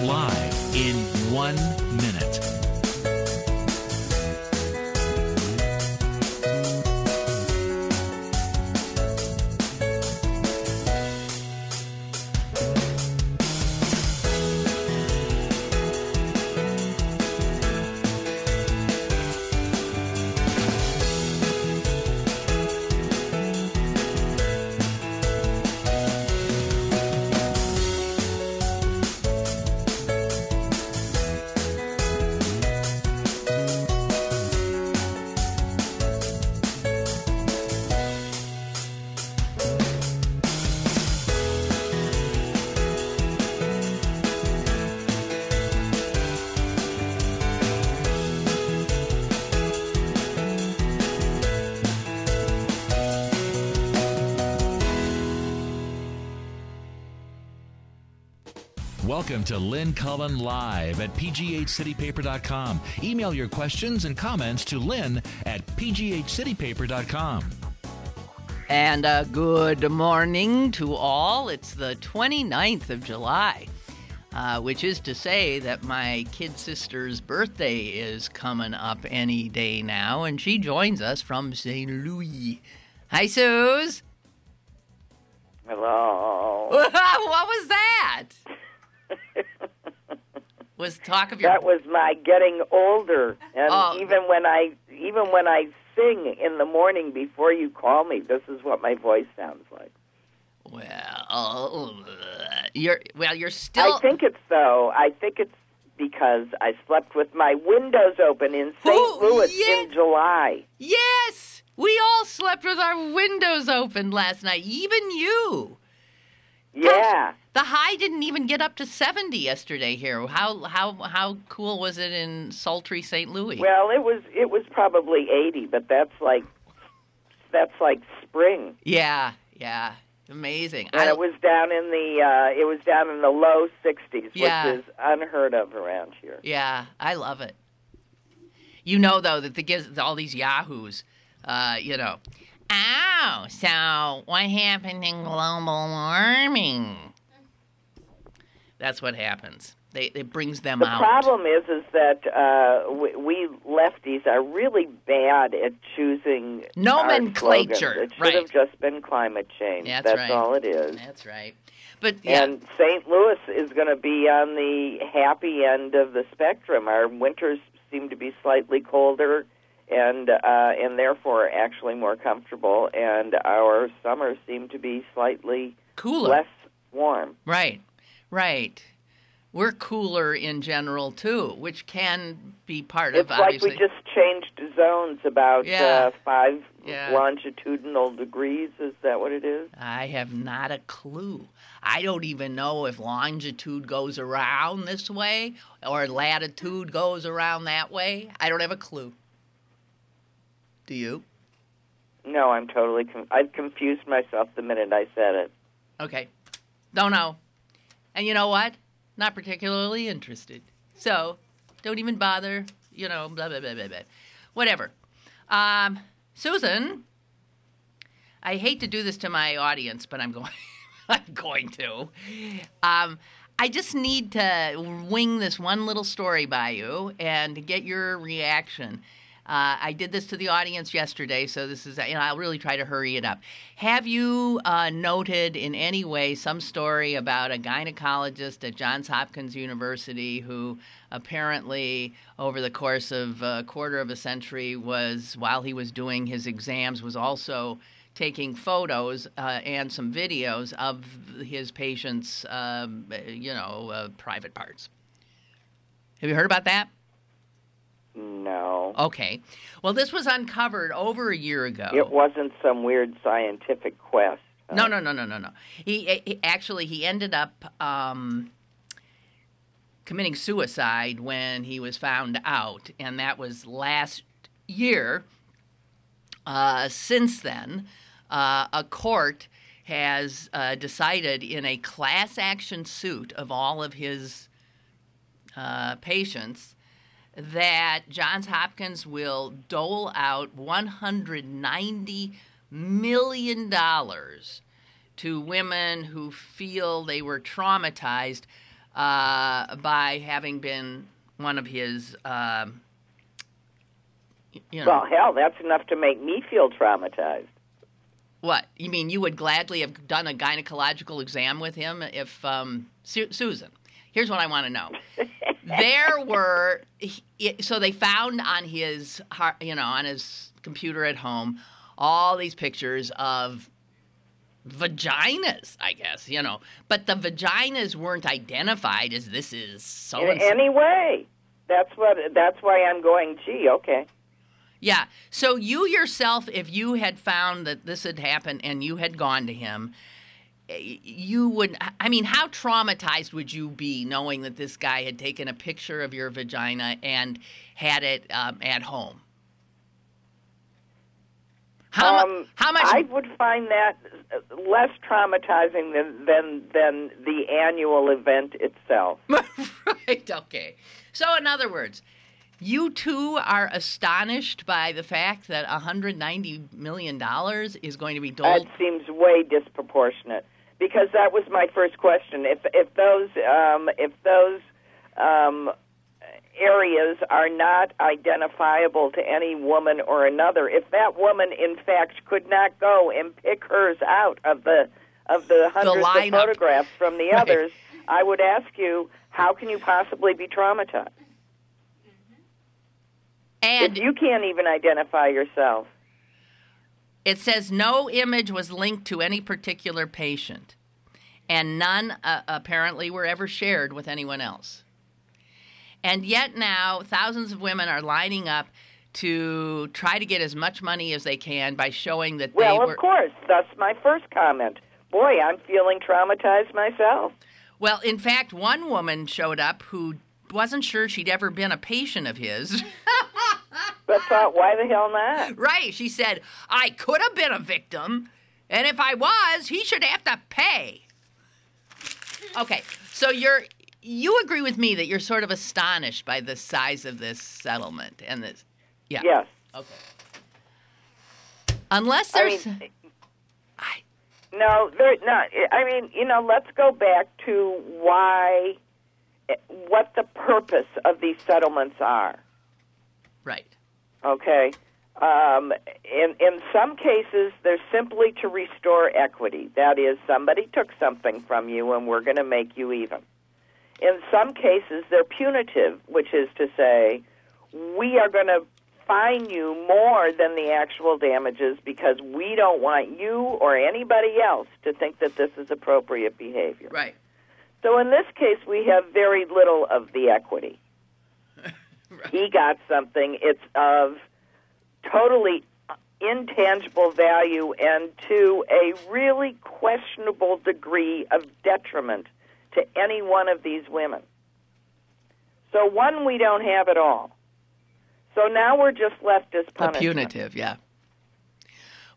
live in 1 minute. Welcome to Lynn Cullen Live at pghcitypaper.com. Email your questions and comments to Lynn at pghcitypaper.com. And good morning to all. It's the 29th of July, which is to say that my kid sister's birthday is coming up any day now, and she joins us from St. Louis. Hi, Suze. Hello. What was that? Was talk of your... That was my getting older, and even when I sing in the morning before you call me, this is what my voice sounds like. Well, you're still... I think it's because I slept with my windows open in St. Louis in July. Yes, we all slept with our windows open last night, even you. Yeah. The high didn't even get up to 70 yesterday here. How cool was it in sultry St. Louis? Well, it was probably 80, but that's like spring. Yeah, amazing. And it was down in the low 60s, Yeah. which is unheard of around here. Yeah, I love it. You know, though, that gives all these yahoos, Oh, so what happened in global warming? That's what happens. It brings them out. The problem is that we lefties are really bad at choosing nomenclature. It should have just been climate change. That's right. All it is. That's right. But yeah. And St. Louis is going to be on the happy end of the spectrum. Our winters seem to be slightly colder, and therefore actually more comfortable, and our summers seem to be slightly cooler, less warm. Right. We're cooler in general, too, which can be part of, obviously. It's like we just changed zones about 5 longitudinal degrees. Is that what it is? I have not a clue. I don't even know if longitude goes around this way or latitude goes around that way. I don't have a clue. Do you? No, I'm totally I've confused myself the minute I said it. Okay. Don't know. And you know what? Not particularly interested. So, don't even bother, blah, blah, blah, blah, blah. Whatever. Susan, I hate to do this to my audience, but I'm going to. I just need to wing this one little story by you and to get your reaction. I did this to the audience yesterday, so this is, I'll really try to hurry it up. Have you noted in any way some story about a gynecologist at Johns Hopkins University who apparently over the course of a quarter of a century while he was doing his exams, was also taking photos and some videos of his patients' private parts? Have you heard about that? No. Okay. Well, this was uncovered over a year ago. It wasn't some weird scientific quest. No. He ended up committing suicide when he was found out, and that was last year. Since then, a court has decided in a class action suit of all of his patients that Johns Hopkins will dole out $190 million to women who feel they were traumatized by having been one of his, Well, hell, that's enough to make me feel traumatized. What? You mean you would gladly have done a gynecological exam with him if, Susan, here's what I want to know. So they found on his, on his computer at home, all these pictures of vaginas, I guess, but the vaginas weren't identified as this is so-and-so. In any way. That's why I'm going, gee, okay. Yeah. So you yourself, if you had found that this had happened and you had gone to him, you would, how traumatized would you be knowing that this guy had taken a picture of your vagina and had it at home? How much? I would find that less traumatizing than the annual event itself. Right, okay. So in other words, you too are astonished by the fact that $190 million is going to be doled? That seems way disproportionate, because that was my first question. If those areas are not identifiable to any woman or another, if that woman in fact could not go and pick hers out of the hundreds of photographs from the others, I would ask you, how can you possibly be traumatized? And if you can't even identify yourself. It says no image was linked to any particular patient, and none apparently were ever shared with anyone else. And yet now thousands of women are lining up to try to get as much money as they can by showing that they were... Well, of course. That's my first comment. Boy, I'm feeling traumatized myself. Well, in fact, one woman showed up who wasn't sure she'd ever been a patient of his. But thought, why the hell not? Right. She said, I could have been a victim, and if I was, he should have to pay. Okay, so you agree with me that you're sort of astonished by the size of this settlement and this. Yeah. Yes. Okay. Unless there's. No, they're not. Let's go back to what the purpose of these settlements are. Right. Okay. In some cases, they're simply to restore equity. That is, somebody took something from you, and we're going to make you even. In some cases, they're punitive, which is to say, we are going to fine you more than the actual damages because we don't want you or anybody else to think that this is appropriate behavior. Right. So in this case, we have very little of the equity. Right. He got something. It's of totally intangible value and to a really questionable degree of detriment to any one of these women. So one, we don't have at all. So now we're just left as punishment. Punitive, yeah.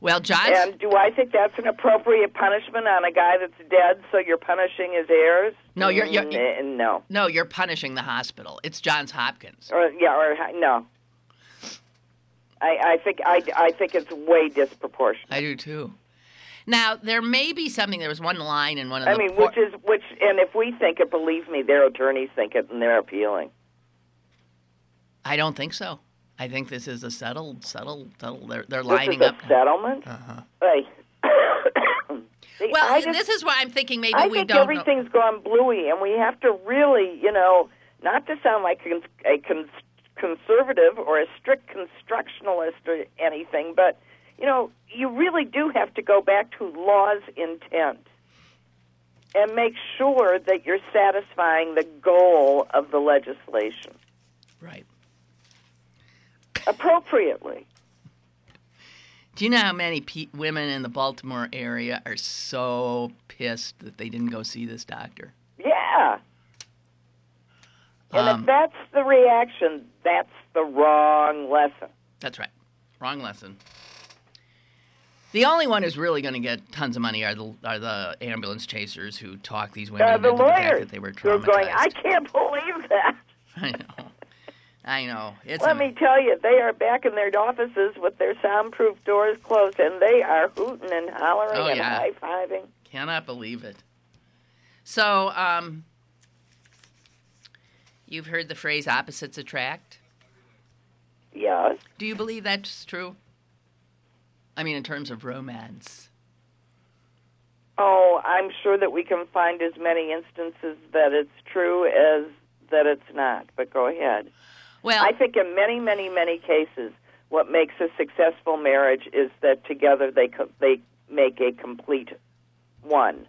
Well, John... And do I think that's an appropriate punishment on a guy that's dead, so you're punishing his heirs? No, no. No, you're punishing the hospital. It's Johns Hopkins. No. I think it's way disproportionate. I do too. Now, there may be something. There was one line in one of the... and if we think it, believe me, their attorneys think it, and they're appealing. I don't think so. I think this is a settled. They're lining up. This is a settlement? Uh-huh. Hey. See, well, this is why I'm thinking maybe we don't... everything's gone bluey, and we have to really, not to sound like a conservative or a strict constructionalist or anything, but, you really do have to go back to law's intent and make sure that you're satisfying the goal of the legislation. Right. Appropriately. Do you know how many women in the Baltimore area are so pissed that they didn't go see this doctor? Yeah. And if that's the reaction, that's the wrong lesson. That's right. Wrong lesson. The only one who's really going to get tons of money are the ambulance chasers who talk these women into the fact that they were traumatized. Who are going, I can't believe that. I know. Let me tell you, they are back in their offices with their soundproof doors closed, and they are hooting and hollering and high-fiving. Cannot believe it. So, You've heard the phrase opposites attract? Yes. Do you believe that's true? I mean, in terms of romance. Oh, I'm sure that we can find as many instances that it's true as that it's not. But go ahead. Well, I think in many, many, many cases, what makes a successful marriage is that together they make a complete one.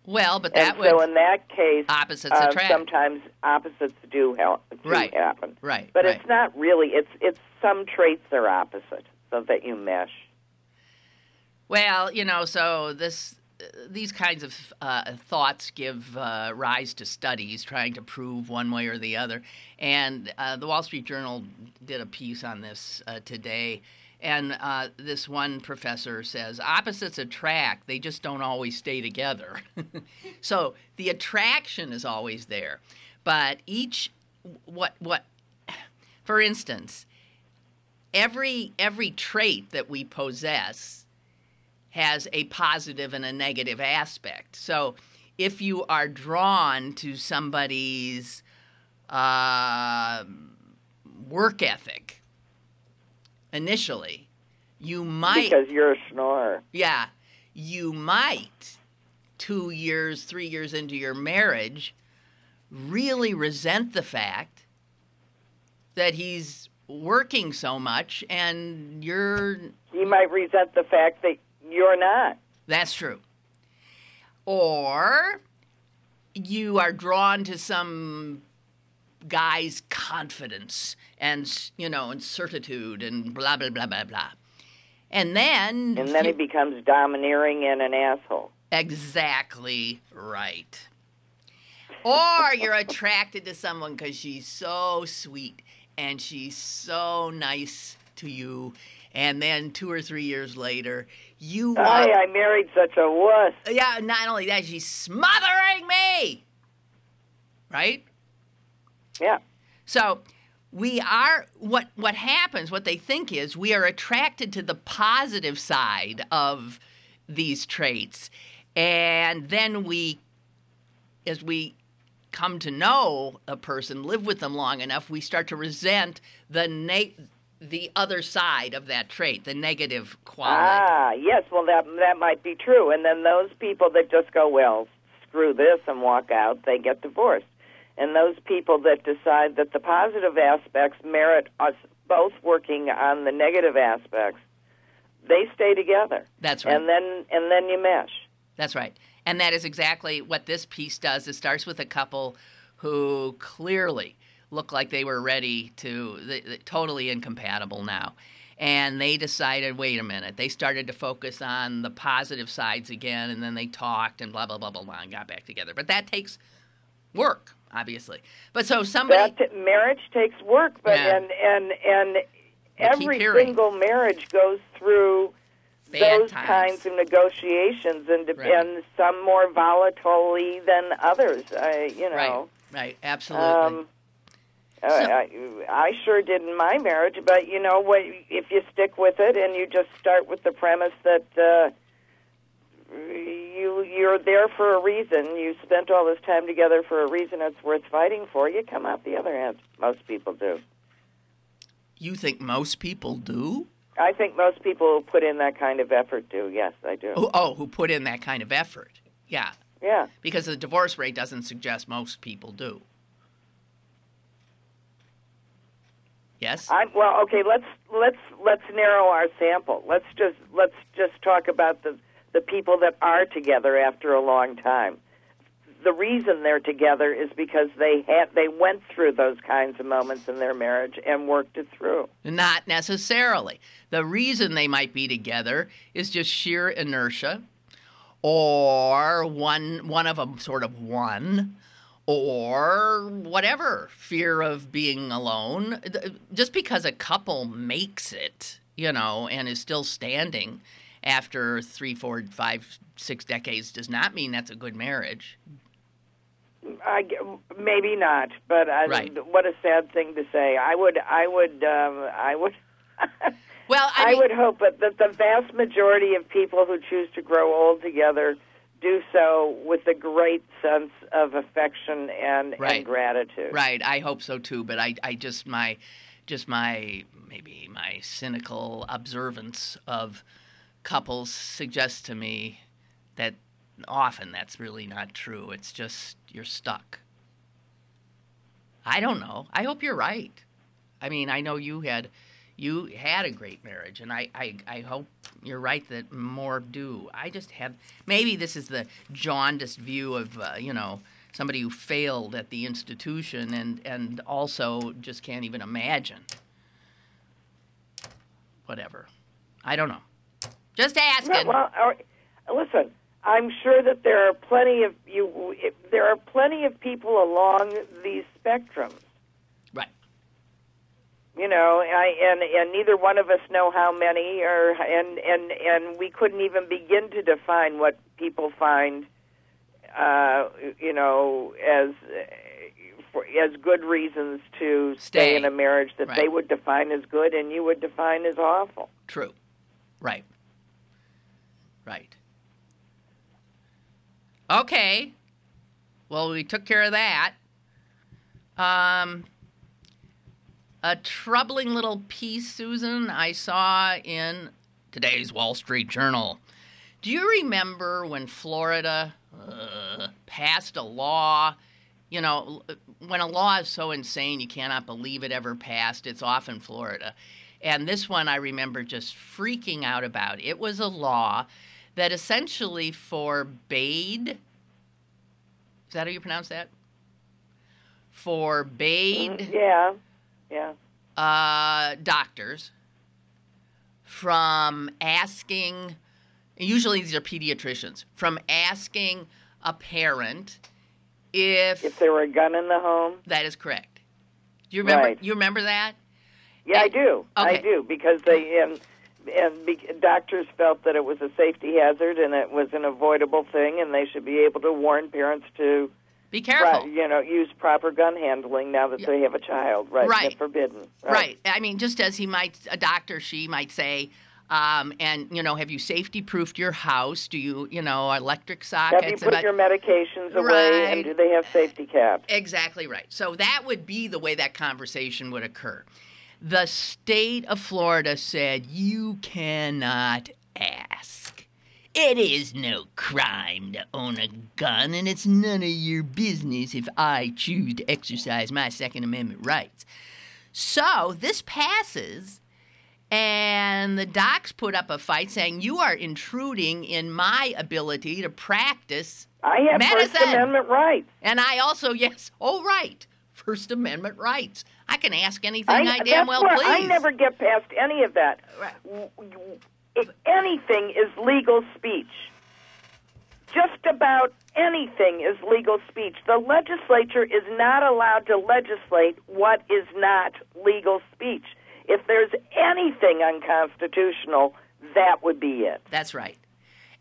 Well, but that and would... So in that case, opposites attract. Sometimes opposites do happen. Right. But it's not really. It's some traits are opposite, so that you mesh. Well, so these kinds of thoughts give rise to studies trying to prove one way or the other. And the Wall Street Journal did a piece on this today. And this one professor says, opposites attract, they just don't always stay together. So the attraction is always there. But for instance, every trait that we possess has a positive and a negative aspect. So if you are drawn to somebody's work ethic initially, you might... Because you're a schnorrer. Yeah. You might, 2 years, 3 years into your marriage, really resent the fact that he's working so much and you're... You might resent the fact that you're not. That's true. Or you are drawn to some guy's confidence and, and certitude and blah, blah, blah, blah, blah. And then he becomes domineering and an asshole. Exactly right. Or you're attracted to someone because she's so sweet and she's so nice to you. And then 2 or 3 years later, I married such a wuss. Yeah, not only that, she's smothering me. Right? Yeah. So we are, what happens, what they think is we are attracted to the positive side of these traits. And then as we come to know a person, live with them long enough, we start to resent the other side of that trait, the negative quality. Yes, well, that might be true. And then those people that just go, well, screw this and walk out, they get divorced. And those people that decide that the positive aspects merit us both working on the negative aspects, they stay together. That's right. And then you mesh. That's right. And that is exactly what this piece does. It starts with a couple who clearly look like they were ready totally incompatible now. And they decided, wait a minute. They started to focus on the positive sides again, and then they talked and blah, blah, blah, blah, blah, and got back together. But that takes work, obviously. But so somebody... marriage takes work, but yeah. and every single marriage goes through those kinds of negotiations, and some more volatilely than others, Right, absolutely. I sure did in my marriage, but if you stick with it and you just start with the premise that you're there for a reason, you spent all this time together for a reason it's worth fighting for, you come out the other end. Most people do. You think most people do? I think most people who put in that kind of effort do. Yes, I do. Who put in that kind of effort. Yeah. Yeah. Because the divorce rate doesn't suggest most people do. Yes? Well, okay, let's narrow our sample. Let's just talk about the people that are together after a long time. The reason they're together is because they went through those kinds of moments in their marriage and worked it through. Not necessarily. The reason they might be together is just sheer inertia, or one of them sort of won, or whatever, fear of being alone. Just because a couple makes it, and is still standing after 3, 4, 5, 6 decades does not mean that's a good marriage. Maybe not, but right. What a sad thing to say. I would. Well, I would hope that the vast majority of people who choose to grow old together do so with a great sense of affection and gratitude. Right, I hope so too. But I just my cynical observance of couples suggests to me that often that's really not true. It's just you're stuck. I don't know. I hope you're right. I mean, I know you had a great marriage, and I hope you're right that more do. I just have, maybe this is the jaundiced view of, somebody who failed at the institution and also just can't even imagine. Whatever. I don't know. Just asking. Well, listen, I'm sure that there are plenty of people along these spectrums. Right. And neither one of us know how many, and we couldn't even begin to define what people find, as good reasons to stay in a marriage that they would define as good and you would define as awful. True. Right. Okay. Well, we took care of that. A troubling little piece, Susan, I saw in today's Wall Street Journal. Do you remember when Florida passed a law? When a law is so insane you cannot believe it ever passed, it's often Florida. And this one I remember just freaking out about. It was a law that essentially forbade, is that how you pronounce that? Forbade doctors from asking, usually these are pediatricians, from asking a parent if there were a gun in the home. That is correct. Do you remember? Right. You remember that? Yeah, I do. Okay. I do, because doctors felt that it was a safety hazard and it was an avoidable thing, and they should be able to warn parents to be careful. Use proper gun handling now that they have a child. Right. That's forbidden. Right. I mean, just as a doctor, she might say, have you safety-proofed your house? Do you, electric sockets? Have you put your medications away, and do they have safety caps? Exactly right. So that would be the way that conversation would occur. The state of Florida said, you cannot ask. It is no crime to own a gun, and it's none of your business if I choose to exercise my Second Amendment rights. So this passes, and the docs put up a fight saying, you are intruding in my ability to practice medicine. I have First Amendment rights. And I also, right, First Amendment rights. I can ask anything I damn well please. I never get past any of that. If anything is legal speech. Just about anything is legal speech. The legislature is not allowed to legislate what is not legal speech. If there's anything unconstitutional, that would be it. That's right.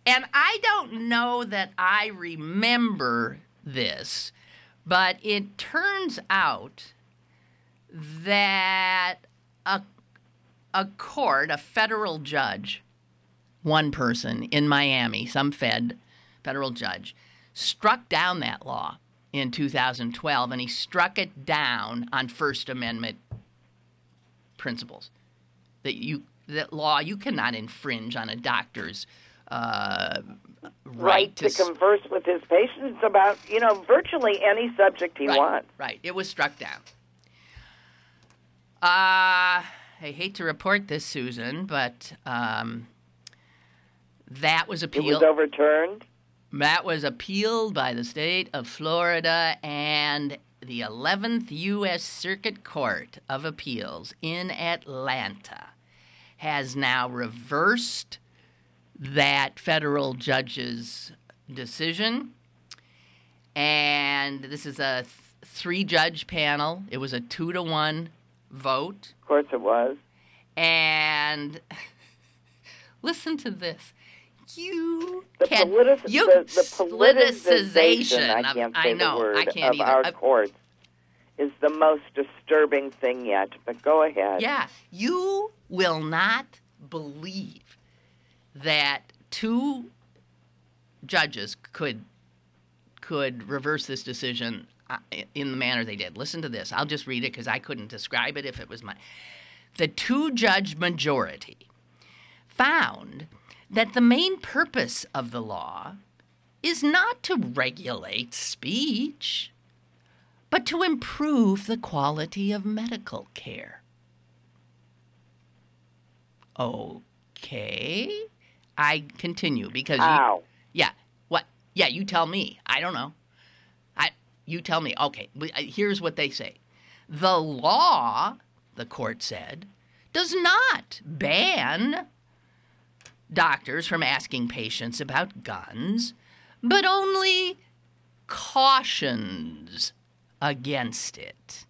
And I don't know that I remember this, but it turns out that a court, a federal judge, one person in Miami, some federal judge, struck down that law in 2012, and he struck it down on First Amendment principles. That law, you cannot infringe on a doctor's right to converse with his patients about, virtually any subject he wants. Right. It was struck down. I hate to report this, Susan, but that was appealed. It was overturned? That was appealed by the state of Florida, and the 11th U.S. Circuit Court of Appeals in Atlanta has now reversed that federal judge's decision. And this is a 3-judge panel. It was a 2-1 vote. Of course it was. And listen to this. The politicization, I can't say the word, of our courts is the most disturbing thing yet. But go ahead. Yeah. You will not believe that 2 judges could reverse this decision in the manner they did. Listen to this. I'll just read it because I couldn't describe it if it was The 2-judge majority found that the main purpose of the law is not to regulate speech, but to improve the quality of medical care. Okay. I continue because How? What? Yeah, you tell me. I don't know. You tell me. Okay, here's what they say. The law, the court said, does not ban doctors from asking patients about guns, but only cautions against it.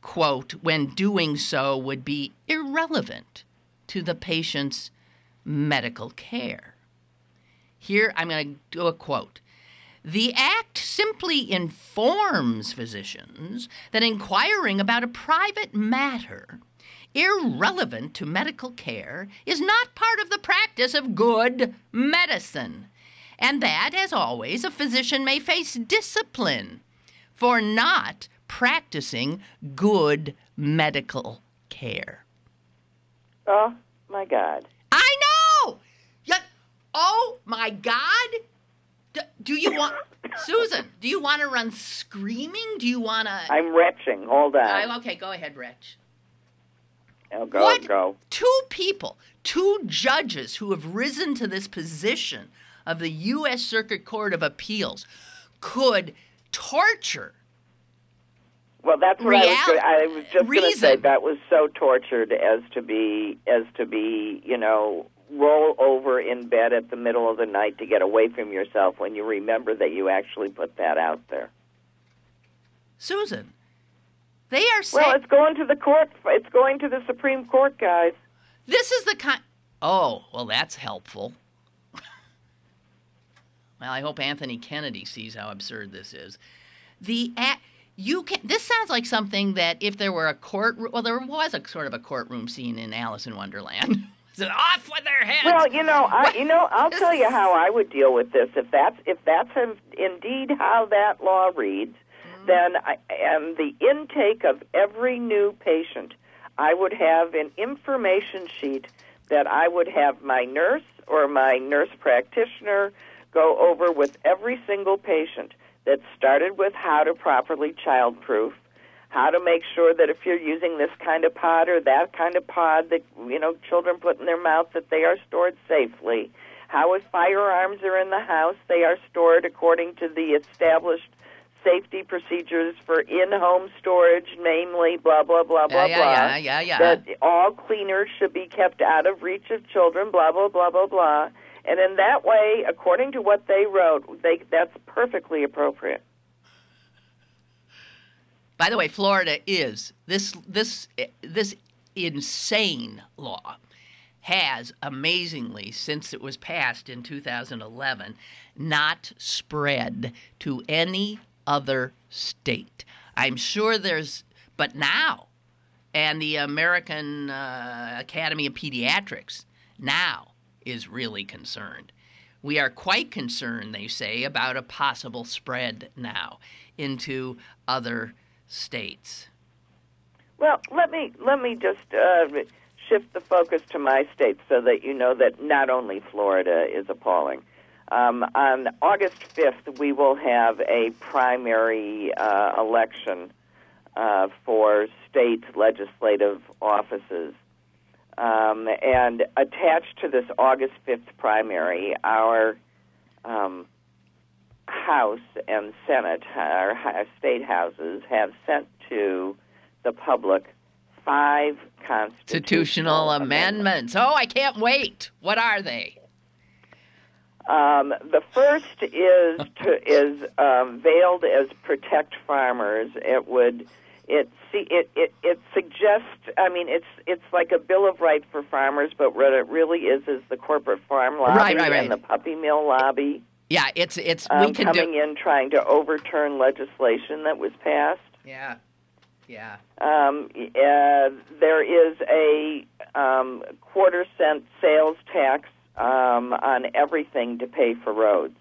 Quote, when doing so would be irrelevant to the patient's medical care. Here, I'm going to do a quote. The Act simply informs physicians that inquiring about a private matter irrelevant to medical care is not part of the practice of good medicine, and that, as always, a physician may face discipline for not practicing good medical care. Oh, my God. I know! Oh, my God! Do you want... Susan, do you want to run screaming? Do you want to... I'm retching. Hold on. Okay, go ahead, Rich. Oh, go. 2 people, 2 judges who have risen to this position of the U.S. Circuit Court of Appeals could torture. Well, that's what I was just going to say. That was so tortured as to be, roll over in bed at the middle of the night to get away from yourself when you remember that you actually put that out there. Susan, they are saying... Well, it's going to the court. It's going to the Supreme Court, guys. This is the kind... Oh, well, that's helpful. Well, I hope Anthony Kennedy sees how absurd this is. This sounds like something that if there were a courtroom... Well, there was a sort of a courtroom scene in Alice in Wonderland. Off with their heads. Well, I'll tell you how I would deal with this. If that's indeed how that law reads, then the intake of every new patient, I would have an information sheet that I would have my nurse or my nurse practitioner go over with every single patient that started with how to properly childproof, how to make sure that if you're using this kind of pod or that kind of pod that, children put in their mouth, that they are stored safely, how if firearms are in the house, they are stored according to the established safety procedures for in-home storage, namely blah, blah, blah, blah, blah. That all cleaners should be kept out of reach of children, blah, blah, blah, blah, blah. And in that way, according to what they wrote, that's perfectly appropriate. By the way, Florida is this insane law has amazingly, since it was passed in 2011, not spread to any other state. I'm sure but now, and the American Academy of Pediatrics now is really concerned. We are quite concerned, they say, about a possible spread now into other states. Well, let me just shift the focus to my state so that you know that not only Florida is appalling. On August 5th, we will have a primary election for state legislative offices. And attached to this August 5th primary, our House and Senate, our state houses, have sent to the public 5 constitutional amendments. Oh, I can't wait. What are they? The first is veiled as protect farmers. It suggests. I mean, it's like a bill of rights for farmers, but what it really is the corporate farm lobby and the puppy mill lobby. Yeah, it's we coming in trying to overturn legislation that was passed. Yeah. There is a quarter-cent sales tax on everything to pay for roads.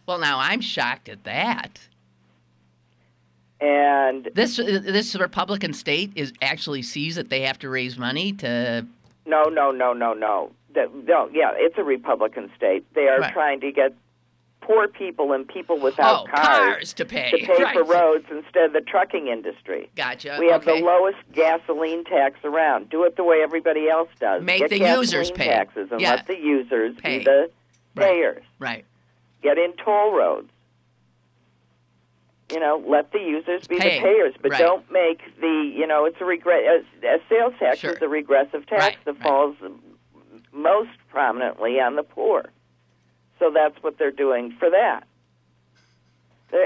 Well, now I'm shocked at that. And this Republican state actually sees that they have to raise money to. No. Yeah, it's a Republican state. They are trying to get poor people and people without cars to pay for roads instead of the trucking industry. Gotcha. We have the lowest gasoline tax around. Do it the way everybody else does. Make the users pay taxes and let the users be the payers. Right. Get in toll roads. Let the users be the payers, but don't make it's a sales tax is a regressive tax that falls most prominently on the poor. So that's what they're doing for that.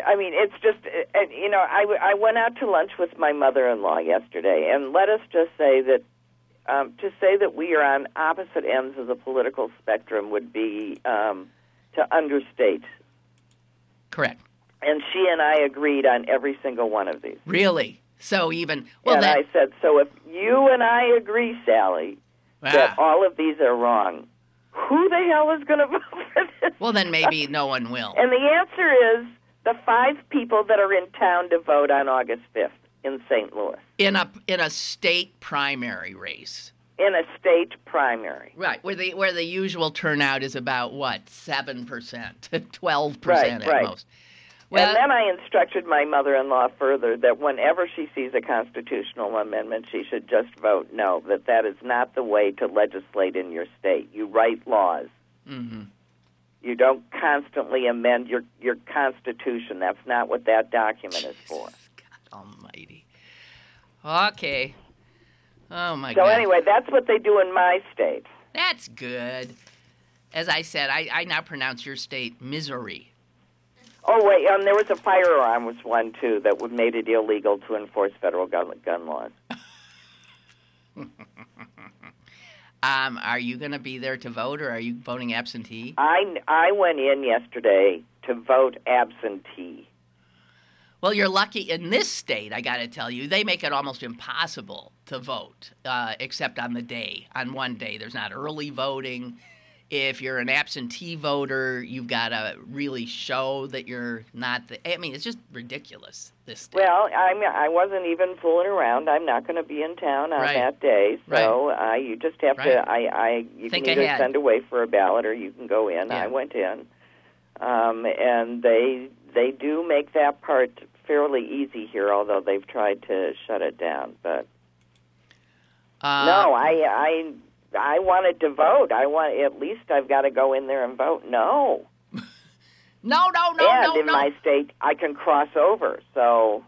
I mean, it's just, I went out to lunch with my mother-in-law yesterday, and let us just say that to say that we are on opposite ends of the political spectrum would be to understate. Correct. And she and I agreed on every single one of these. Really? So even... I said, so if you and I agree, Sally, that all of these are wrong, who the hell is going to vote for this? Well, then maybe no one will. And the answer is the 5 people that are in town to vote on August 5th in St. Louis. In a state primary race. In a state primary. Right, where the usual turnout is about, 7%, 12% at most. Well, and then I instructed my mother-in-law further that whenever she sees a constitutional amendment, she should just vote no, that is not the way to legislate in your state. You write laws. Mm-hmm. You don't constantly amend your Constitution. That's not what that document is for. God almighty. Okay. Oh, my God. God. So anyway, that's what they do in my state. That's good. As I said, I now pronounce your state Missouri. Oh, wait, there was a firearms one, too, that would made it illegal to enforce federal gun laws. Are you going to be there to vote, or are you voting absentee? I went in yesterday to vote absentee. Well, you're lucky in this state, I got to tell you. They make it almost impossible to vote, except on the day. On one day, there's not early voting. If you're an absentee voter, you've got to really show that you're not it's just ridiculous, this day. Well, I wasn't even fooling around. I'm not going to be in town on that day. So you just have to, you can either send away for a ballot or you can go in. Yeah. I went in. And they do make that part fairly easy here, although they've tried to shut it down. But no, I wanted to vote. At least I've got to go in there and vote. No. No. And in my state, I can cross over. So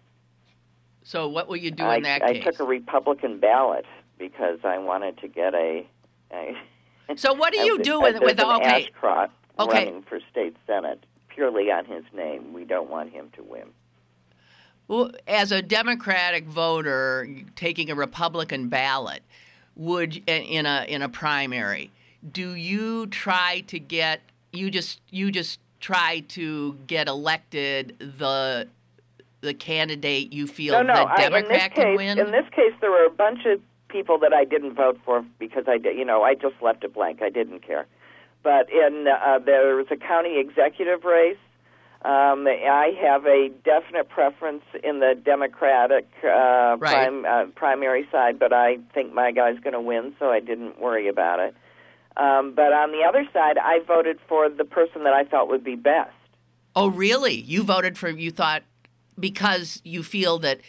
what will you do in that case? I took a Republican ballot because I wanted to get So what do you do with Ashcroft running for state senate purely on his name. We don't want him to win. Well, as a Democratic voter taking a Republican ballot, would in a primary, do you try to get you just try to get elected the candidate you feel the Democrat can win? In this case, there were a bunch of people that I didn't vote for because I just left it blank. I didn't care. But there was a county executive race. I have a definite preference in the Democratic primary side, but I think my guy's going to win, so I didn't worry about it. But on the other side, I voted for the person that I thought would be best. Oh, really? You voted for, you thought, because you feel that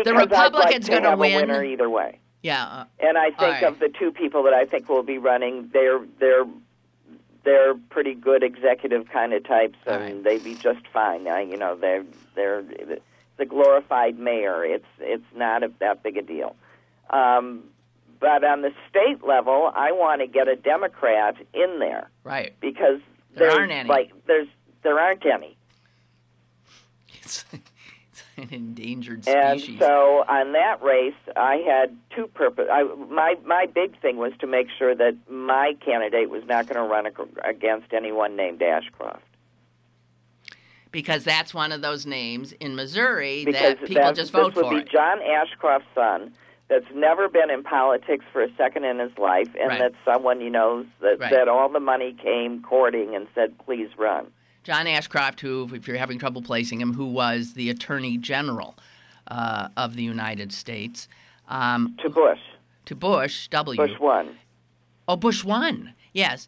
the Republican's going to win? A winner either way. Yeah. And I think of the two people that I think will be running, they're pretty good executive kind of types, and they'd be just fine. They're the glorified mayor. It's not that big a deal. But on the state level, I want to get a Democrat in there, right? Because there aren't any. There aren't any. It's an endangered species. And so on that race, I had two purposes. My big thing was to make sure that my candidate was not going to run against anyone named Ashcroft. Because that's one of those names in Missouri that people just vote for. This would be John Ashcroft's son. that's never been in politics for a second in his life, and Right. that's someone he knows that, Right. that all the money came courting and said, please run. John Ashcroft, who, if you're having trouble placing him, who was the Attorney General of the United States. To Bush. To Bush, W. Bush won. Oh, Bush won. Yes.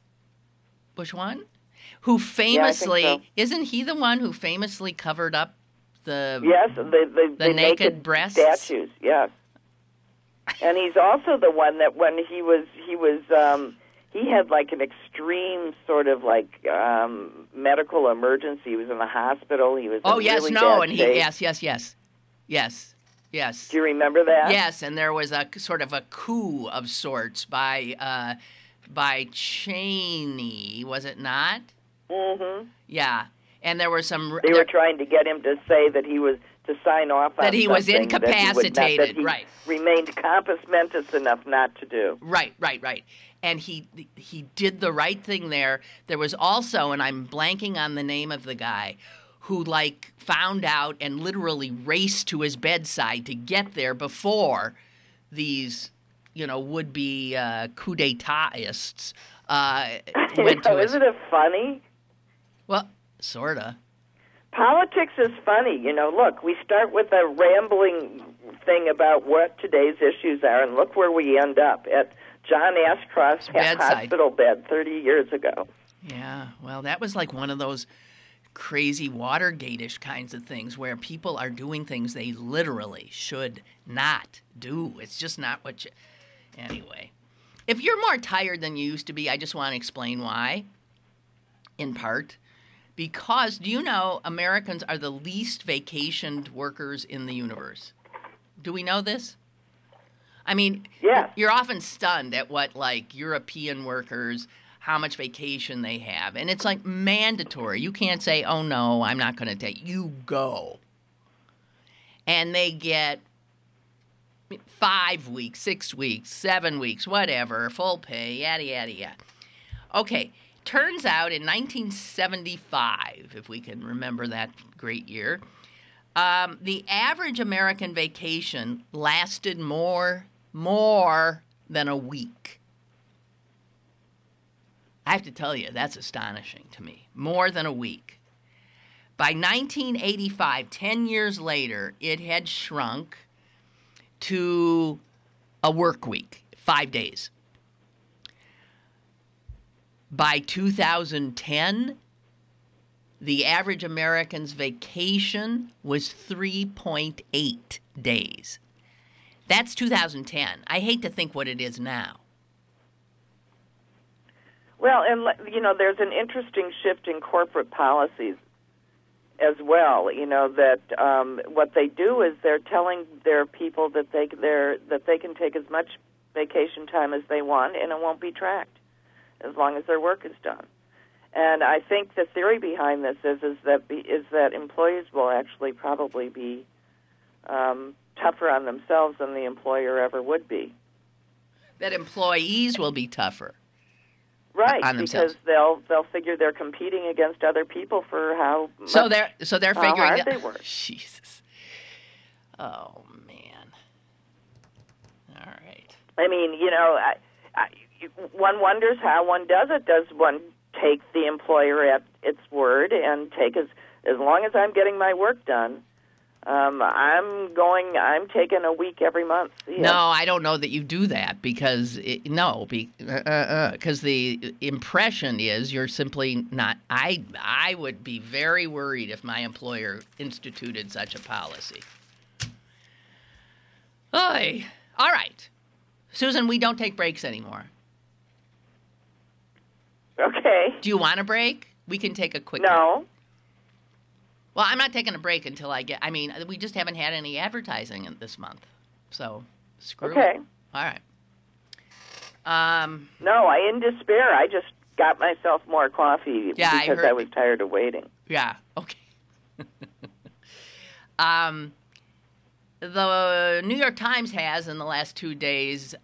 Bush won? Who famously, so. Isn't he the one who famously covered up the Yes, the naked breasts? statues, yes. And he's also the one that when he had like an extreme sort of like medical emergency. He was in the hospital. He was in really bad shape. Yes. Do you remember that? Yes, and there was a sort of a coup of sorts by Cheney, was it not? Mm-hmm. Yeah, and there were some. They were trying to get him to say that he was to sign off on that he was something incapacitated. that he right. Remained compass mentis enough not to do. Right. And he did the right thing there. There was also, and I'm blanking on the name of the guy, who like found out and literally raced to his bedside to get there before these, would-be coup d'etatists went to his... Isn't it funny? Well, sort of. Politics is funny. Look, we start with a rambling thing about what today's issues are, and look where we end up, at John Ashcroft's hospital bed 30 years ago. Yeah, well, that was like one of those crazy Watergate-ish kinds of things where people are doing things they literally should not do. It's just not what you... Anyway, if you're more tired than you used to be, I just want to explain why, in part. Because, do you know, Americans are the least vacationed workers in the universe? Do we know this? I mean, yeah. You're often stunned at what, like, European workers, how much vacation they have. And it's, like, mandatory. You can't say, oh, no, I'm not going to take. You go. And they get 5 weeks, 6 weeks, 7 weeks, whatever, full pay, yada, yada, yada. Okay. Turns out in 1975, if we can remember that great year, the average American vacation lasted more than a week. I have to tell you, that's astonishing to me. More than a week. By 1985, 10 years later, it had shrunk to a work week, 5 days. By 2010, the average American's vacation was 3.8 days. That's 2010. I hate to think what it is now. Well, and, there's an interesting shift in corporate policies as well, that what they do is they're telling their people that they can take as much vacation time as they want, and it won't be tracked as long as their work is done. And I think the theory behind this is that employees will actually probably be tougher on themselves than the employer ever would be. That employees will be tougher. Right, on themselves. Because they'll figure they're competing against other people for how much, so they're figuring how hard they work. Jesus. Oh man. All right. I mean, one wonders how one does it. Does one take the employer at its word and take as long as I'm getting my work done? I'm taking a week every month. No, I don't know that you do that because the impression is you're simply not. I would be very worried if my employer instituted such a policy. Oy. All right, Susan, we don't take breaks anymore. Okay. Do you want a break? We can take a quick break. No. Well, I'm not taking a break until we just haven't had any advertising this month. So, screw it. Okay. All right. No, in despair, I just got myself more coffee because I was tired of waiting. Yeah, okay. The New York Times has, in the last 2 days,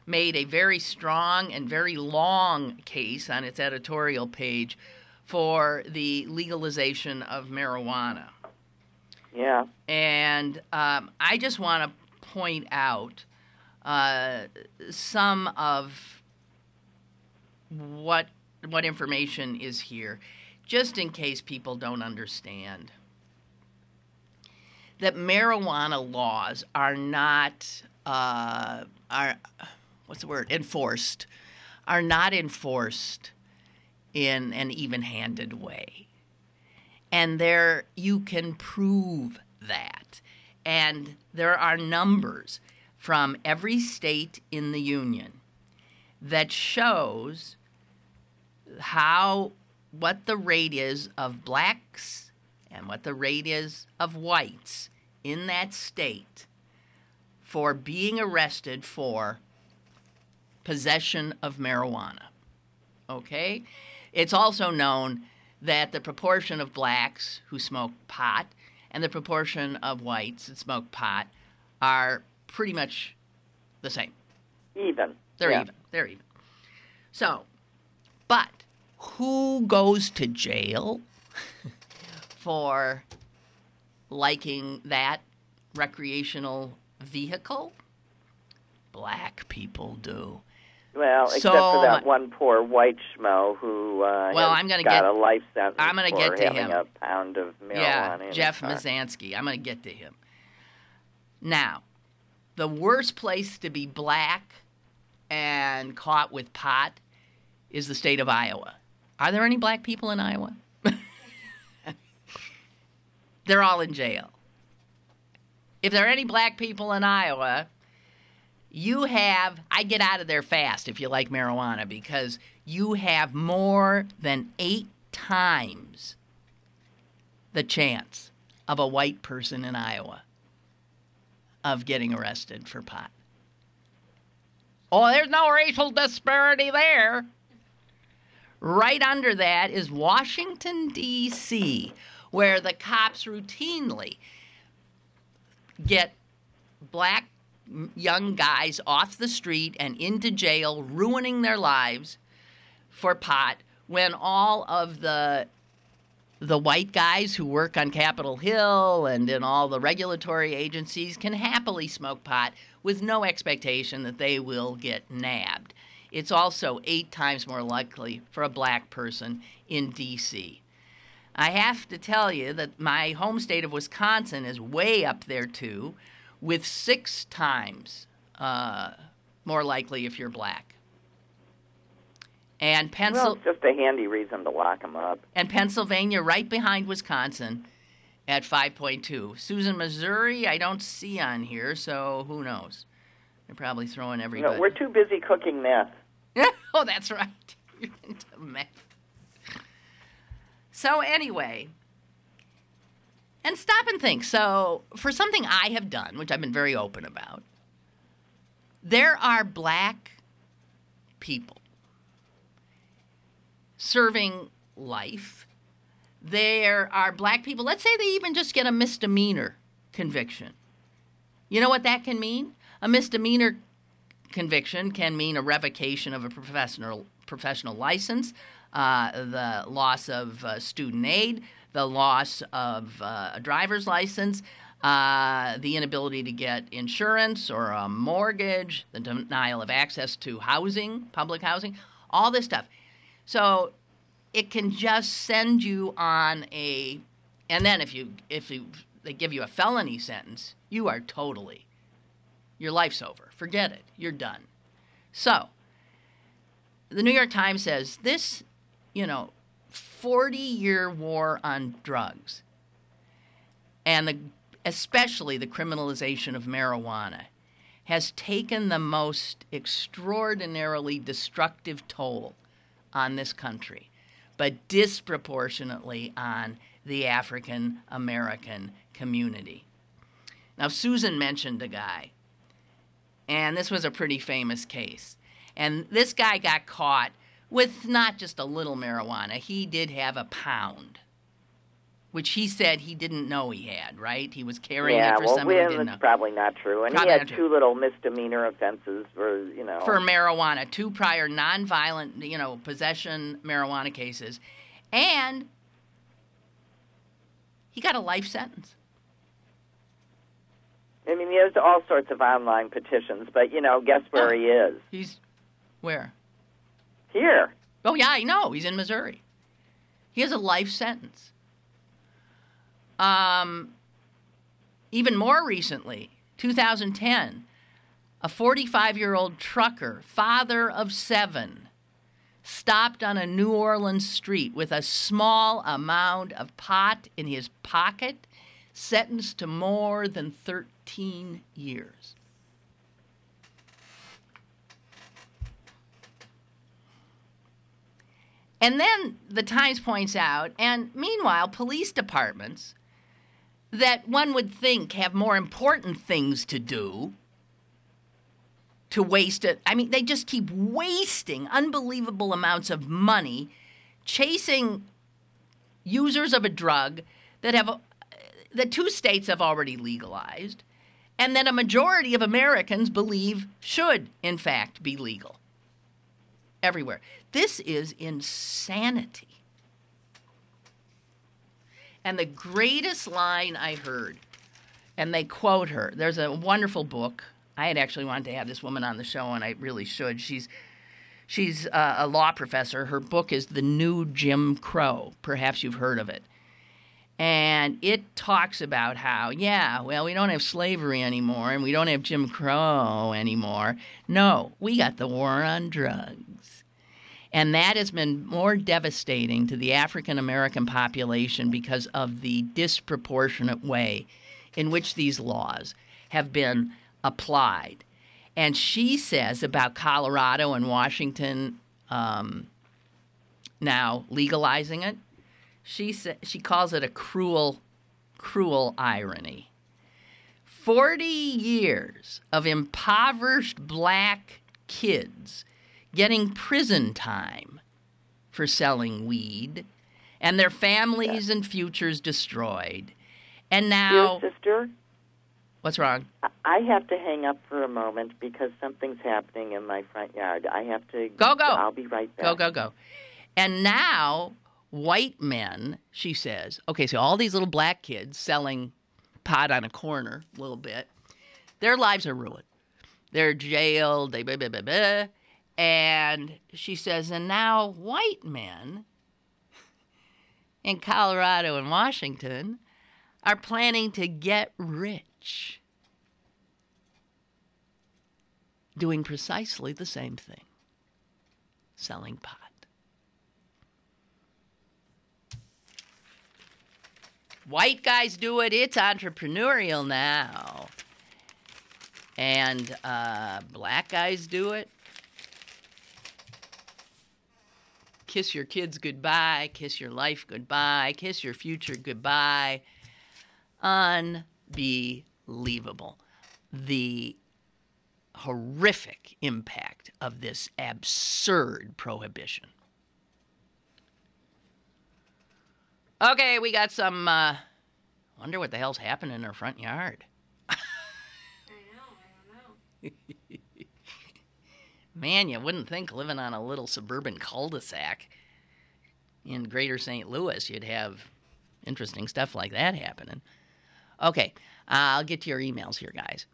made a very strong and very long case on its editorial page for the legalization of marijuana. Yeah. And I just want to point out some of what information is here, just in case people don't understand. That marijuana laws are not enforced, are not enforced in an even-handed way. And there you can prove that. And there are numbers from every state in the union that shows what the rate is of blacks and what the rate is of whites in that state for being arrested for possession of marijuana. Okay? It's also known that the proportion of blacks who smoke pot and the proportion of whites that smoke pot are pretty much the same. Even. They're even. They're even. So, but who goes to jail for liking that recreational vehicle? Black people do. Well, except for that one poor white schmo who got a life sentence for having a pound of marijuana in his Jeff car. Mazansky. I'm going to get to him. Now, the worst place to be black and caught with pot is the state of Iowa. Are there any black people in Iowa? They're all in jail. If there are any black people in Iowa, I get out of there fast if you like marijuana, because you have more than 8 times the chance of a white person in Iowa of getting arrested for pot. Oh, there's no racial disparity there. Right under that is Washington, D.C., where the cops routinely get black young guys off the street and into jail, ruining their lives for pot, when all of the white guys who work on Capitol Hill and in all the regulatory agencies can happily smoke pot with no expectation that they will get nabbed. It's also 8 times more likely for a black person in D.C. I have to tell you that my home state of Wisconsin is way up there, too, with 6 times more likely if you're black. And Well, it's just a handy reason to lock them up. And Pennsylvania right behind Wisconsin at 5.2. Susan, Missouri, I don't see on here, so who knows? They're probably throwing everybody. No, we're too busy cooking meth. Oh, that's right. You're into meth. So anyway, and stop and think. So for something I have done, which I've been very open about, there are black people serving life. There are black people, let's say they even just get a misdemeanor conviction. You know what that can mean? A misdemeanor conviction can mean a revocation of a professional license, the loss of student aid, the loss of a driver's license, the inability to get insurance or a mortgage, the denial of access to housing, public housing, all this stuff. So it can just send you on and then if they give you a felony sentence, you are your life's over. Forget it. You're done. So the New York Times says this, 40-year war on drugs, and especially the criminalization of marijuana, has taken the most extraordinarily destructive toll on this country, but disproportionately on the African American community. Now, Susan mentioned a guy, and this was a pretty famous case. And this guy got caught with not just a little marijuana. He did have a pound, which he said he didn't know he had, right? He was carrying it for somebody who didn't know. That's probably not true. And probably he had 2 little misdemeanor offenses for marijuana, 2 prior nonviolent, possession marijuana cases. And he got a life sentence. I mean, there's all sorts of online petitions, but, guess where he is? He's where? Here. Oh, yeah, I know. He's in Missouri. He has a life sentence. Even more recently, 2010, a 45-year-old trucker, father of 7, stopped on a New Orleans street with a small amount of pot in his pocket, sentenced to more than 13 years. And then the Times points out, and meanwhile, police departments that one would think have more important things to do to waste it. I mean, they just keep wasting unbelievable amounts of money chasing users of a drug that 2 states have already legalized, and that a majority of Americans believe should, in fact, be legal everywhere. This is insanity. And the greatest line I heard, and they quote her. There's a wonderful book. I had actually wanted to have this woman on the show, and I really should. She's a law professor. Her book is The New Jim Crow. Perhaps you've heard of it. And it talks about how, we don't have slavery anymore, and we don't have Jim Crow anymore. No, we got the war on drugs. And that has been more devastating to the African American population because of the disproportionate way in which these laws have been applied. And she says about Colorado and Washington now legalizing it, she calls it a cruel irony. 40 years of impoverished black kids getting prison time for selling weed, and their families and futures destroyed. And now... Dear sister? What's wrong? I have to hang up for a moment because something's happening in my front yard. I have to... Go. I'll be right back. Go. And now, white men, she says, okay, so all these little black kids selling pot on a corner a little bit, their lives are ruined. They're jailed, And she says, and now white men in Colorado and Washington are planning to get rich doing precisely the same thing, selling pot. White guys do it. It's entrepreneurial now. And black guys do it. Kiss your kids goodbye, kiss your life goodbye, kiss your future goodbye. Unbelievable. The horrific impact of this absurd prohibition. Okay, we got some, wonder what the hell's happening in our front yard. I don't know. Man, you wouldn't think living on a little suburban cul-de-sac in Greater St. Louis, you'd have interesting stuff like that happening. Okay, I'll get to your emails here, guys.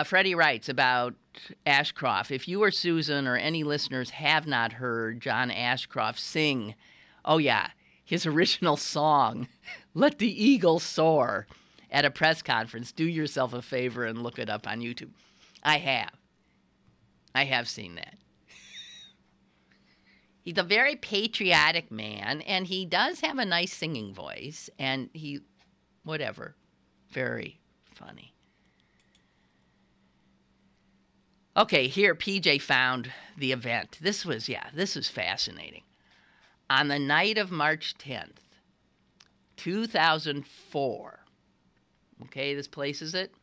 Freddie writes about Ashcroft. If you or Susan or any listeners have not heard John Ashcroft sing, his original song, Let the Eagle Soar, at a press conference, do yourself a favor and look it up on YouTube. I have seen that. He's a very patriotic man, and he does have a nice singing voice, and very funny. Okay, here PJ found the event. This was fascinating. On the night of March 10th, 2004, okay, this places it.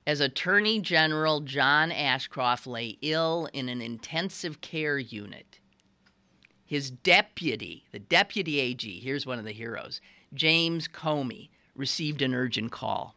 As Attorney General John Ashcroft lay ill in an intensive care unit, his deputy, the deputy AG, here's one of the heroes, James Comey, received an urgent call.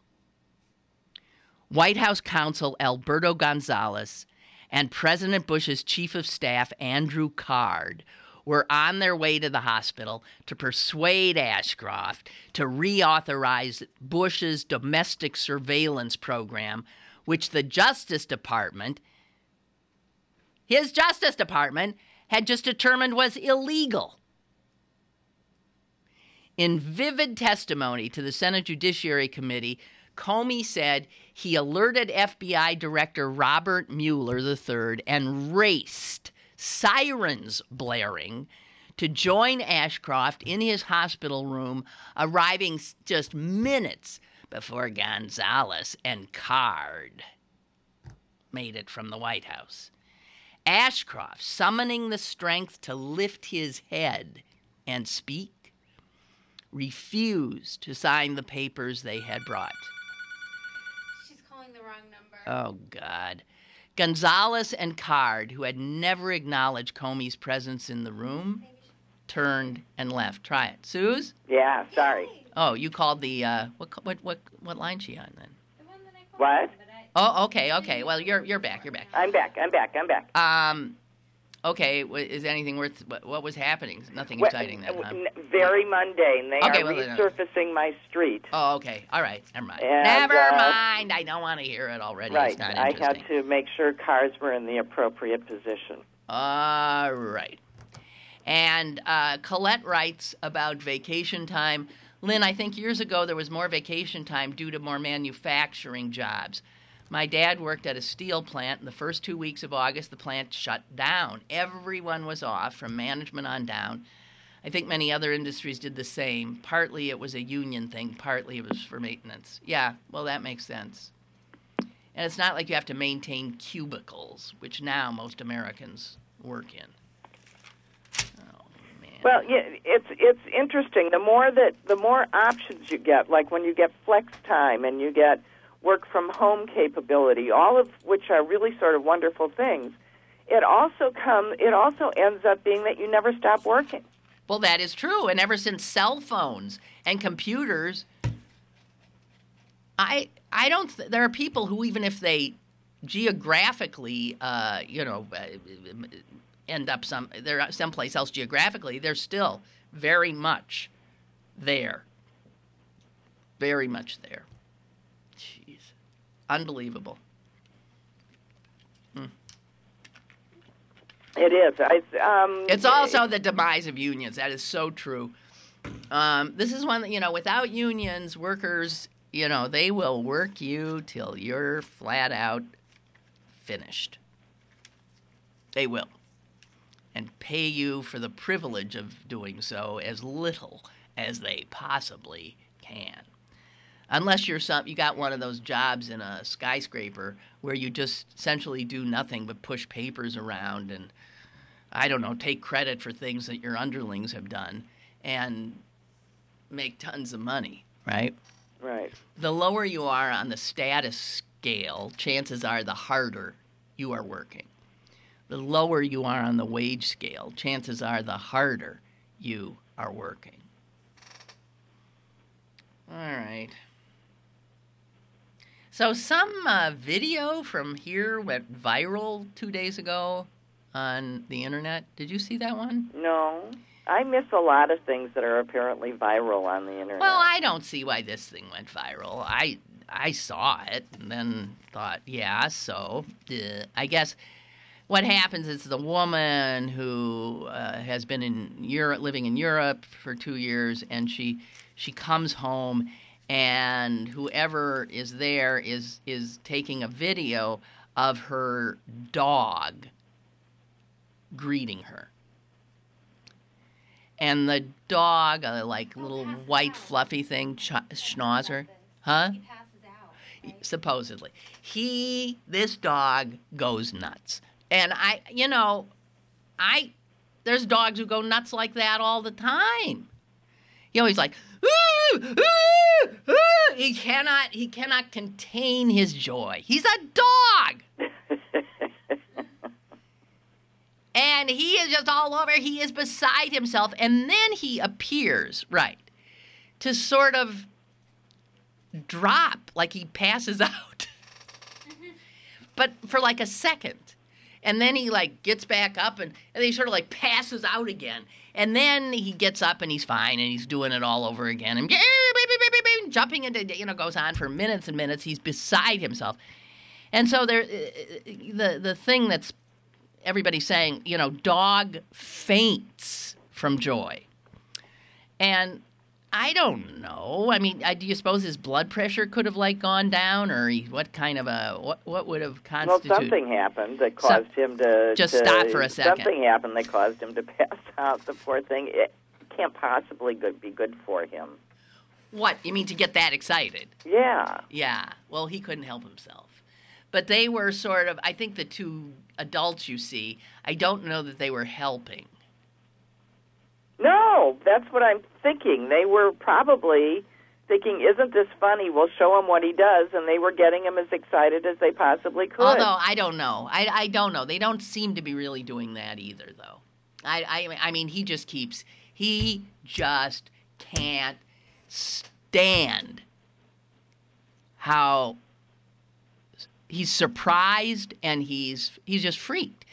White House counsel Alberto Gonzales and President Bush's chief of staff, Andrew Card, were on their way to the hospital to persuade Ashcroft to reauthorize Bush's domestic surveillance program, which the Justice Department, his Justice Department, had just determined was illegal. In vivid testimony to the Senate Judiciary Committee, Comey said he alerted FBI Director Robert Mueller III and raced, sirens blaring, to join Ashcroft in his hospital room, arriving just minutes before Gonzalez and Card made it from the White House. Ashcroft, summoning the strength to lift his head and speak, refused to sign the papers they had brought. She's calling the wrong number. Oh, God. Gonzalez and Card, who had never acknowledged Comey's presence in the room, turned and left. Try it. Suze? Yeah, sorry. Oh, you called the, what line's she on then? The one that I called. What? But Oh, okay. Well, you're back. I'm back. Okay, is anything worth, what was happening? Nothing exciting then, huh? Very mundane. They Okay, are well, resurfacing my street. Oh, okay. All right. Never mind. And, Never mind. I don't want to hear it already. Right. It's not I interesting. had to make sure cars were in the appropriate position. All right. And Colette writes about vacation time. Lynn, I think years ago there was more vacation time due to more manufacturing jobs. My dad worked at a steel plant. In the first 2 weeks of August, the plant shut down. Everyone was off, from management on down. I think many other industries did the same. Partly it was a union thing, partly it was for maintenance. Yeah, well, that makes sense. And it's not like you have to maintain cubicles, which now most Americans work in. Oh, man. Well, yeah, it's interesting. The more options you get, like when you get flex time and you get work from home capability, all of which are really sort of wonderful things, it also ends up being that you never stop working. Well, that is true. And ever since cell phones and computers, there are people who, even if they geographically, end up they're someplace else geographically, they're still very much there. Very much there. Jeez. Unbelievable. It is. It's also the demise of unions. That is so true. This is one that, without unions, workers, they will work you till you're flat out finished. They will. And pay you for the privilege of doing so as little as they possibly can. Unless you got one of those jobs in a skyscraper where you just essentially do nothing but push papers around and, I don't know, take credit for things that your underlings have done and make tons of money, right? Right. The lower you are on the status scale, chances are the harder you are working. The lower you are on the wage scale, chances are the harder you are working. All right. So some video from here went viral 2 days ago on the internet. Did you see that one? No. I miss a lot of things that are apparently viral on the internet. Well, I don't see why this thing went viral. I saw it and then thought, yeah, so I guess what happens is the woman who has been in Europe, living in Europe for 2 years, and she comes home, and whoever is there is taking a video of her dog greeting her. And the dog, little white fluffy thing, schnauzer, huh? He passes out. Right? Supposedly. This dog goes nuts. And there's dogs who go nuts like that all the time. He's like, ooh, ooh, ooh. He cannot contain his joy. He's a dog. And he is just all over. He is beside himself. And then he appears, right, to sort of drop, like he passes out. But for like a second. And then he, like, gets back up and he sort of, like, passes out again. And then he gets up and he's fine and he's doing it all over again. And jumping into, goes on for minutes and minutes. He's beside himself. And so the thing that's everybody's saying, dog faints from joy. And I don't know. I mean, do you suppose his blood pressure could have, like, gone down, or what kind of what would have constituted? Well, something happened that caused him to stop for a second. Something happened that caused him to pass out. The poor thing. It can't possibly be good for him. What, you mean to get that excited? Yeah. Yeah. Well, he couldn't help himself. But they were sort of, I think the two adults you see, I don't know that they were helping. No, that's what I'm thinking. They were probably thinking, isn't this funny? We'll show him what he does, and they were getting him as excited as they possibly could. Although, I don't know. I don't know. They don't seem to be really doing that either, though. I mean, he just can't stand how he's surprised and he's just freaked.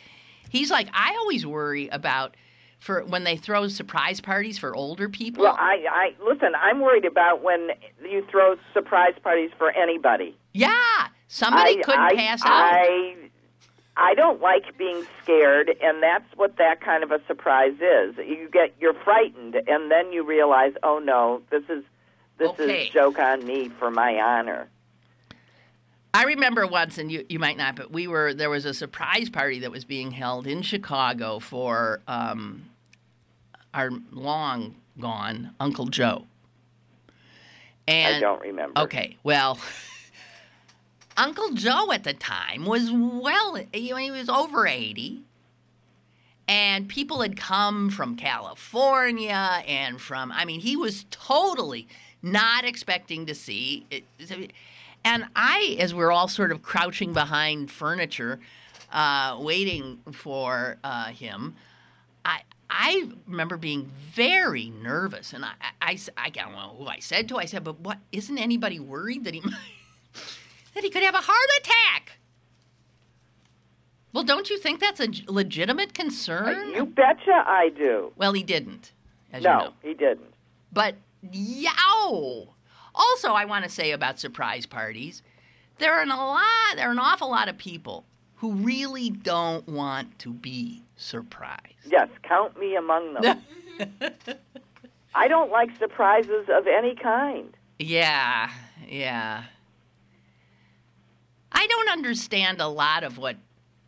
He's like, I always worry about for when they throw surprise parties for older people. Well, I listen, I'm worried about when you throw surprise parties for anybody. Yeah, somebody could pass out. I don't like being scared, and that's what that kind of a surprise is. You're frightened, and then you realize, oh no, this is joke on me for my honor. I remember once, and you might not, but there was a surprise party that was being held in Chicago for our long gone Uncle Joe. And I don't remember. Okay, well, Uncle Joe at the time was he was over 80, and people had come from California and he was totally not expecting to see it. And as we're all sort of crouching behind furniture, waiting for him, I remember being very nervous. And I don't know who I said to. I said, but what? Isn't anybody worried that he could have a heart attack? Well, don't you think that's a legitimate concern? You betcha I do. Well, he didn't, as you know. He didn't. But, yow! Also, I want to say about surprise parties, there are an awful lot of people who really don't want to be surprised. Yes, count me among them. I don't like surprises of any kind. Yeah. I don't understand a lot of what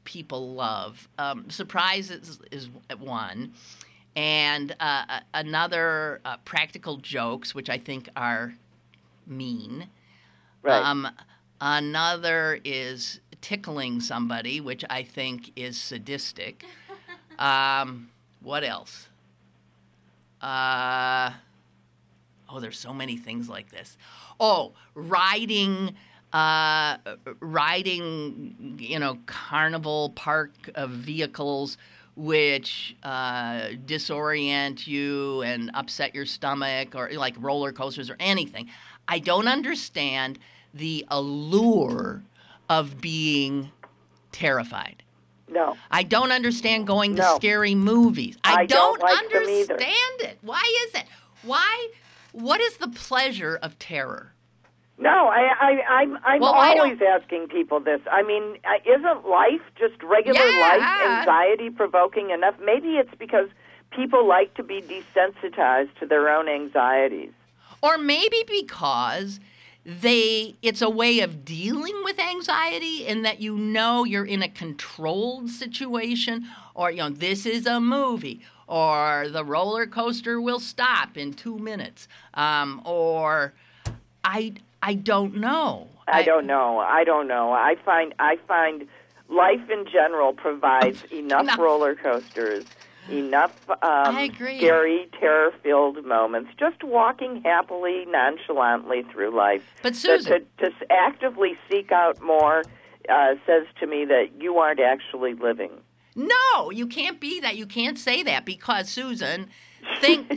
people love. Surprise is one. And another, practical jokes, which I think are mean. Right. Another is tickling somebody, which I think is sadistic. What else? There's so many things like this. Oh, riding, carnival park vehicles which disorient you and upset your stomach, or like roller coasters or anything. I don't understand the allure of being terrified. No. I don't understand going to scary movies. I don't like understand it. Why is it? Why? What is the pleasure of terror? No, I'm always asking people this. I mean, isn't life just regular life anxiety-provoking enough? Maybe it's because people like to be desensitized to their own anxieties. Or maybe because it's a way of dealing with anxiety, in that you're in a controlled situation, or this is a movie, or the roller coaster will stop in 2 minutes, or I don't know. I don't know. I find life in general provides enough roller coasters, enough scary, terror-filled moments, just walking happily, nonchalantly through life. But Susan, to actively seek out more says to me that you aren't actually living. No, you can't be that. You can't say that, because, Susan,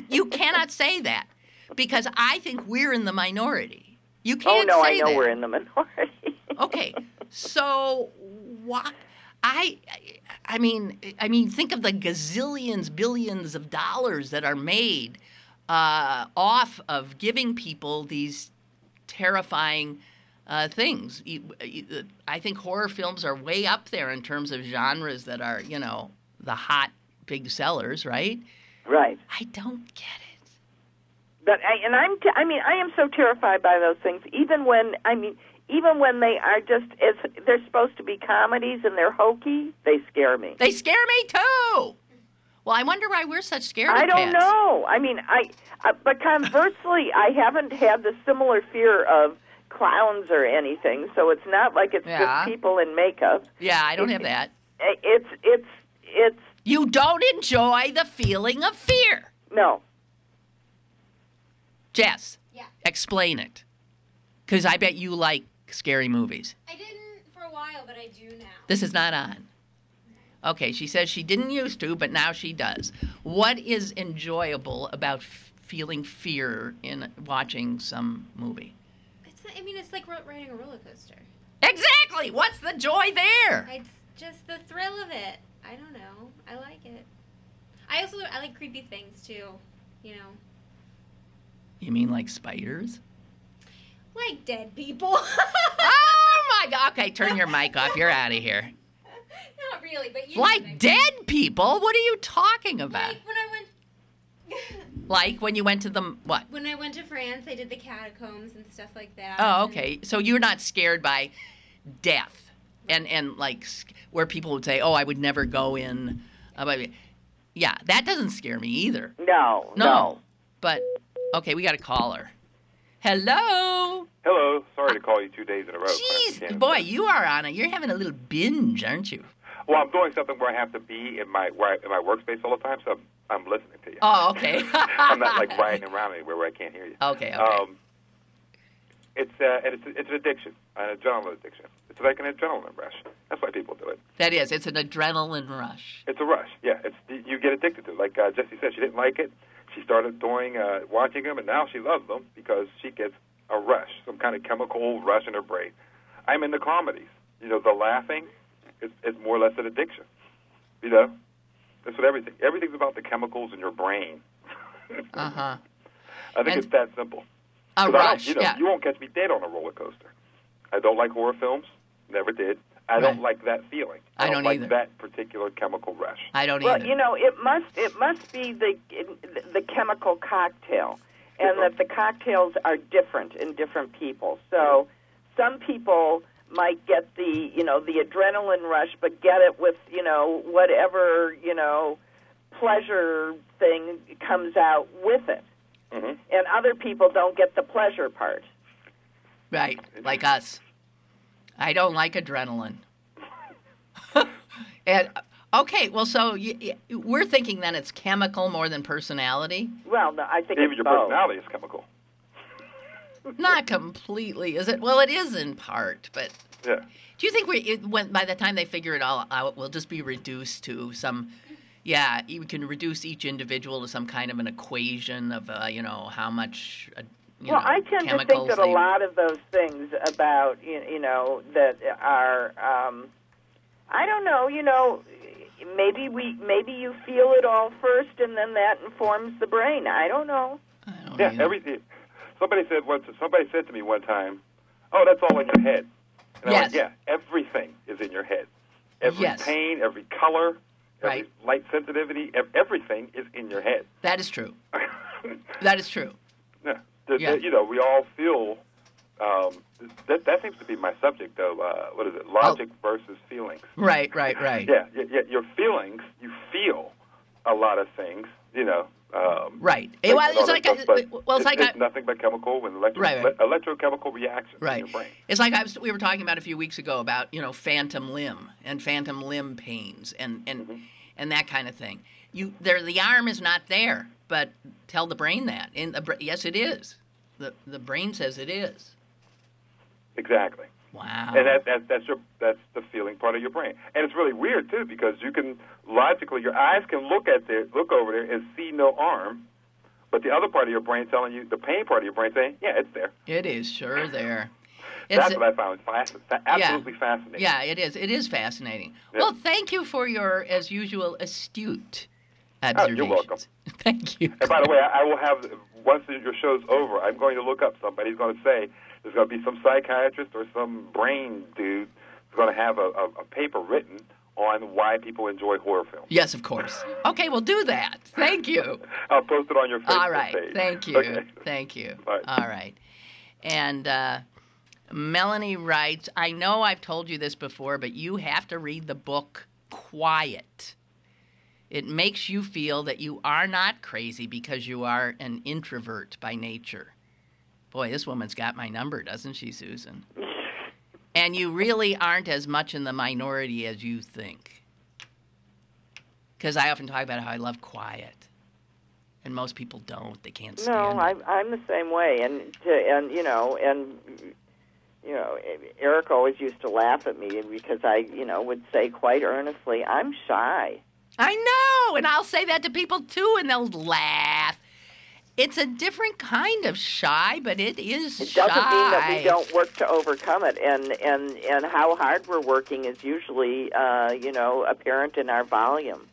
you cannot say that, because I think we're in the minority. You can't say that. I know we're in the minority. Okay, so what? I mean, think of the gazillions, billions of dollars that are made off of giving people these terrifying things. I think horror films are way up there in terms of genres that are, the hot big sellers, right? Right. I don't get it. But I am so terrified by those things. Even when they are they're supposed to be comedies and they're hokey, they scare me. They scare me too. Well, I wonder why we're such scaredy cats. I don't know. But conversely, I haven't had the similar fear of clowns or anything, so it's not like it's just people in makeup. Yeah, I don't have that. It's. You don't enjoy the feeling of fear. No. Jess. Yeah. Explain it. Because I bet you like scary movies. I didn't for a while, but I do now. This is not on. Okay, she says she didn't used to, but now she does. What is enjoyable about feeling fear in watching some movie? It's like riding a roller coaster. Exactly! What's the joy there? It's just the thrill of it. I don't know. I like it. I like creepy things, too. You mean like spiders? Like dead people. Oh, my God. Okay, turn your mic off. You're out of here. Not really, but Like dead people? What are you talking about? Like when I went... Like when you went to the what? When I went to France, I did the catacombs and stuff like that. Oh, okay. So you're not scared by death and like where people would say, "Oh, I would never go in." Yeah, that doesn't scare me either. No. But okay, we got a caller. Hello. Hello. Sorry to call you 2 days in a row. Jeez, boy, you are on it. You're having a little binge, aren't you? Well, I'm doing something where I have to be in my workspace all the time, so I'm listening to you. Oh, okay. I'm not like riding around anywhere where I can't hear you. Okay. It's an addiction, an adrenaline addiction. It's like an adrenaline rush. That's why people do it. That is. It's an adrenaline rush. It's a rush. Yeah. You get addicted to it. Like Jessie said, she didn't like it. She started watching them, and now she loves them because she gets a rush, some kind of chemical rush in her brain. I'm into comedies. The laughing is more or less an addiction. That's what everything's about the chemicals in your brain. Uh-huh. I think it's that simple. A rush, You won't catch me dead on a roller coaster. I don't like horror films. Never did. I don't like that feeling. I don't like either. that particular chemical rush. I don't either. Well, it must be the chemical cocktail, and that the cocktails are different in different people. So some people might get the adrenaline rush, but get it with whatever pleasure thing comes out with it. Mm-hmm. And other people don't get the pleasure part. Right, like us. I don't like adrenaline. And okay, well, so we're thinking then it's chemical more than personality? Well, no, I think Even it's your both. personality is chemical. Not completely, is it? Well, it is in part, but Yeah. do you think by the time they figure it all out, we'll just be reduced to some? Yeah, you can reduce each individual to some kind of an equation of how much. I tend to think that a lot of those things about that are I don't know, maybe you feel it all first and then that informs the brain. I don't know. Yeah, everything. Somebody said to me one time, "Oh, that's all in your head." And I went, "Yeah, everything is in your head. Every pain, every color, every light sensitivity, everything is in your head." That is true. That is true. Yeah. We all feel. That seems to be my subject, though. What is it? Logic versus feelings. Right. Yeah. Your feelings. You feel a lot of things. Right. It's nothing but chemical and electrochemical reactions in your brain. It's like we were talking about a few weeks ago about phantom limb and phantom limb pains and that kind of thing. The arm is not there, but tell the brain that. Yes, it is. The brain says it is. Exactly. Wow. And that's the feeling part of your brain. And it's really weird too, because you can logically, your eyes can look over there and see no arm, but the other part of your brain telling you, the pain part of your brain saying, yeah, it's there. It is sure there. That's what I found absolutely fascinating. Yeah, it is. It is fascinating. Yeah. Well, thank you for your, as usual, astute observations. You're welcome. Thank you. And by the way, I will have, once your show's over, I'm going to look up somebody who's going to say there's going to be some psychiatrist or some brain dude who's going to have a paper written on why people enjoy horror films. Yes, of course. Okay, we'll do that. Thank you. I'll post it on your Facebook All right. page. Thank you. Okay. Thank you. Bye. All right. And Melanie writes, I know I've told you this before, but you have to read the book Quiet. It makes you feel that you are not crazy because you are an introvert by nature. Boy, this woman's got my number, doesn't she, Susan? And you really aren't as much in the minority as you think. Because I often talk about how I love quiet. And most people don't. They can't stand it. I'm the same way. Eric always used to laugh at me because I, would say quite earnestly, I'm shy. I know, and I'll say that to people too, and they'll laugh. It's a different kind of shy, but it is It shy. doesn't mean that we don't work to overcome it, and how hard we're working is usually, apparent in our volume.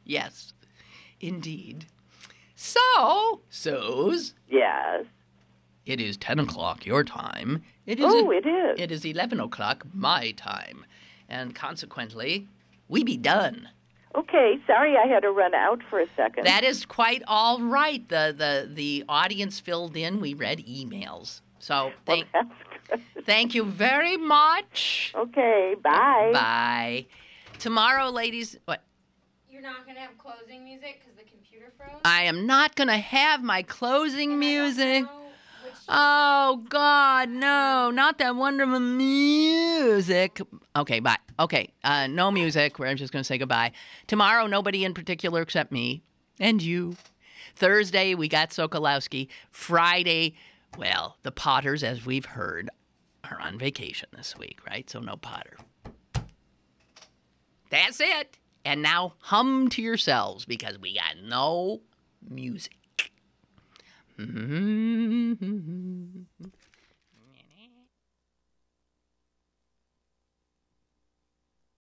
Yes, indeed. So's. Yes. It is 10 o'clock your time. It is. It is 11 o'clock my time. And consequently, we be done. Okay, sorry I had to run out for a second. That is quite all right. The audience filled in. We read emails. So Well, that's good. thank you very much. Okay, bye. Bye. Tomorrow, ladies, what? You're not going to have closing music because the computer froze? I am not going to have my closing And I don't music. know which- Oh, God, no. Not that wonderful music. Okay, bye. Okay, no music. I'm just going to say goodbye. Tomorrow, nobody in particular except me and you. Thursday, we got Sokolowski. Friday, well, the Potters, as we've heard, are on vacation this week, right? So no Potter. That's it. And now hum to yourselves because we got no music.